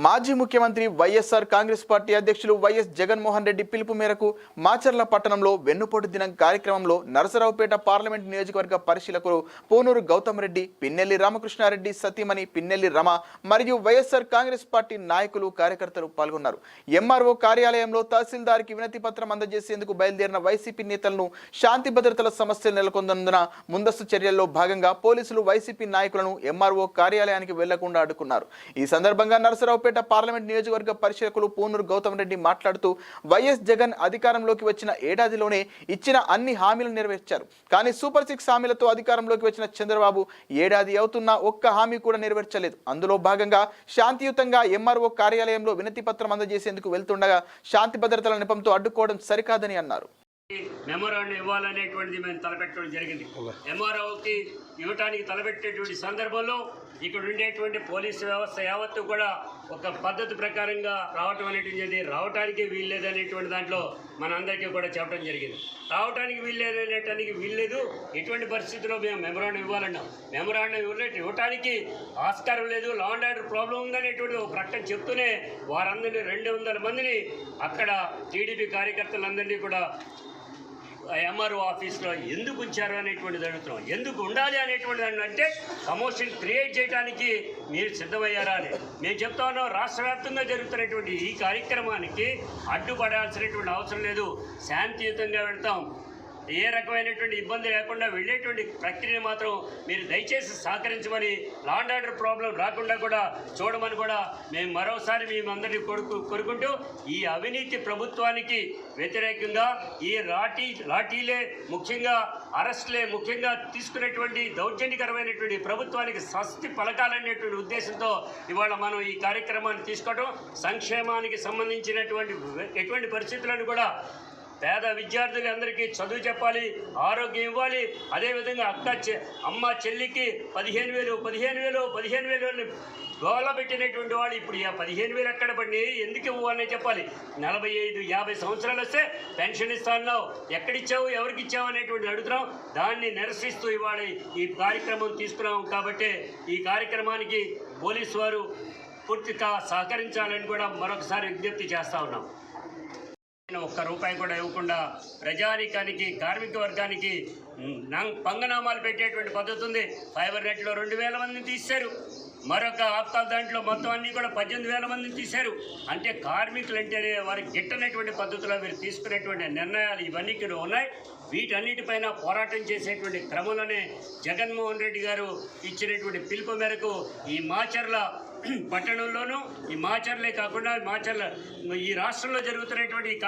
మాజీ ముఖ్యమంత్రి వైఎస్ఆర్ కాంగ్రెస్ పార్టీ అధ్యక్షులు వైఎస్ జగన్మోహన్ రెడ్డి పిలుపు మేరకు మాచర్ల పట్టణంలో వెన్నుపోటు దినం కార్యక్రమంలో నరసరావుపేట పార్లమెంట్ నియోజకవర్గ పరిశీలకులు పూనూరు గౌతమ్ రెడ్డి, పిన్నెల్లి రామకృష్ణారెడ్డి సతీమణి పిన్నెల్లి రమ మరియు వైఎస్ఆర్ కాంగ్రెస్ పార్టీ నాయకులు కార్యకర్తలు పాల్గొన్నారు. ఎంఆర్ఓ కార్యాలయంలో తహసీల్దార్కి వినతి పత్రం అందజేసేందుకు బయలుదేరిన వైసీపీ నేతలను శాంతి భద్రతల సమస్యలు నెలకొన్నందున ముందస్తు చర్యల్లో భాగంగా పోలీసులు వైసీపీ నాయకులను ఎంఆర్ఓ కార్యాలయానికి వెళ్లకుండా అడ్డుకున్నారు. ఈ సందర్భంగా నరసరావుపేట పార్లమెంట్ నియోజకవర్గ పరిశీలకులు పూనూరు గౌతమ్ రెడ్డి మాట్లాడుతూ వైఎస్ జగన్ అధికారంలోకి వచ్చిన ఏడాదిలోనే ఇచ్చిన అన్ని హామీలు నెరవేర్చారు. కానీ సూపర్ 6 హామీలతో అధికారంలోకి వచ్చిన చంద్రబాబు ఏడాది అవుతున్నా ఒక్క హామీ కూడా నెరవేర్చలేదు. అందులో భాగంగా శాంతియుతంగా ఎంఆర్ఓ కార్యాలయంలో వినతి పత్రం అందజేసేందుకు వెళ్తుండగా శాంతి భద్రతల నెపంతో అడ్డుకోవడం సరికాదని అన్నారు. మెమోరాండం ఇవ్వాలనేటువంటిది మేము తలపెట్టడం జరిగింది. ఎంఆర్ఓకి ఇవ్వటానికి తలపెట్టేటువంటి సందర్భంలో ఇక్కడ ఉండేటువంటి పోలీసు వ్యవస్థ యావత్తు కూడా ఒక పద్ధతి ప్రకారంగా రావటం అనేటువంటి రావటానికి వీల్లేదనేటువంటి దాంట్లో మనందరికీ కూడా చెప్పడం జరిగింది. రావటానికి వీల్లేదనేటానికి వీల్లేదు, ఎటువంటి పరిస్థితుల్లో మేము మెమోరాండం ఇవ్వాలన్నాం. మెమోరాండం ఇవ్వటానికి ఆస్కారం లేదు, లా అండ్ ఆర్డర్ ప్రాబ్లం ఉందనేటువంటి ఒక ప్రకటన చెప్తూనే వారందరినీ 200 మందిని అక్కడ టీడీపీ కార్యకర్తలందరినీ కూడా ఎంఆర్ఓ ఆఫీస్లో ఎందుకు ఉంచారు అనేటువంటిది అడుగుతున్నాం. ఎందుకు ఉండాలి అనేటువంటిది అంటే కమోషన్ క్రియేట్ చేయడానికి మీరు సిద్ధమయ్యారా అని మేము చెప్తా ఉన్నాం. రాష్ట్ర వ్యాప్తంగా జరుగుతున్నటువంటి ఈ కార్యక్రమానికి అడ్డుపడాల్సినటువంటి అవసరం లేదు, శాంతియుతంగా వెళ్తాం. ఏ రకమైనటువంటి ఇబ్బంది లేకుండా వెళ్ళేటువంటి ప్రక్రియను మాత్రం మీరు దయచేసి సహకరించమని, లా అండ్ ఆర్డర్ ప్రాబ్లం రాకుండా కూడా చూడమని కూడా మేము మరోసారి మేమందరినీ కోరుకుంటూ ఈ అవినీతి ప్రభుత్వానికి వ్యతిరేకంగా ఈ లాఠీలే ముఖ్యంగా అరెస్టులే ముఖ్యంగా తీసుకునేటువంటి దౌర్జన్యకరమైనటువంటి ప్రభుత్వానికి స్వస్తి పలకాలనేటువంటి ఉద్దేశంతో ఇవాళ మనం ఈ కార్యక్రమాన్ని తీసుకోవడం, సంక్షేమానికి సంబంధించినటువంటి ఎటువంటి పరిస్థితులను కూడా పేద విద్యార్థులందరికీ చదువు చెప్పాలి, ఆరోగ్యం ఇవ్వాలి. అదేవిధంగా అమ్మ చెల్లికి 15,000 గోల పెట్టినటువంటి వాళ్ళు ఇప్పుడు 15,000 ఎక్కడ పడి ఎందుకు ఇవ్వాలని చెప్పాలి. 45-50 సంవత్సరాలు వస్తే పెన్షన్ ఇస్తాన్నావు, ఎక్కడిచ్చావు, ఎవరికి ఇచ్చావు అనేటువంటి అడుగుతున్నాం. దాన్ని నిరసిస్తూ ఇవాళ ఈ కార్యక్రమం తీసుకున్నాం. కాబట్టి ఈ కార్యక్రమానికి పోలీసు వారు పూర్తిగా సహకరించాలని కూడా మరొకసారి విజ్ఞప్తి చేస్తూ ఉన్నాం. ఒక్క రూపాయి కూడా ఇవ్వకుండా ప్రజానికానికి, కార్మిక వర్గానికి పంగనామాలు పెట్టేటువంటి పద్ధతి ఉంది. ఫైబర్ నెట్లో 2,000 మందిని తీశారు, మరొక ఆప్తాల్ దాంట్లో మొత్తం అన్నీ కూడా 18,000 మందిని తీశారు. అంటే కార్మికులు అంటేనే వారికి గిట్టనటువంటి పద్ధతిలో వీరు తీసుకునేటువంటి నిర్ణయాలు ఇవన్నీ కూడా ఉన్నాయి. వీటన్నిటిపైన పోరాటం చేసేటువంటి క్రమంలోనే జగన్మోహన్ రెడ్డి గారు ఇచ్చినటువంటి పిలుపు మేరకు ఈ మాచర్ల పట్టణంలోనూ, ఈ మాచర్లే కాకుండా ఈ రాష్ట్రంలో జరుగుతున్నటువంటి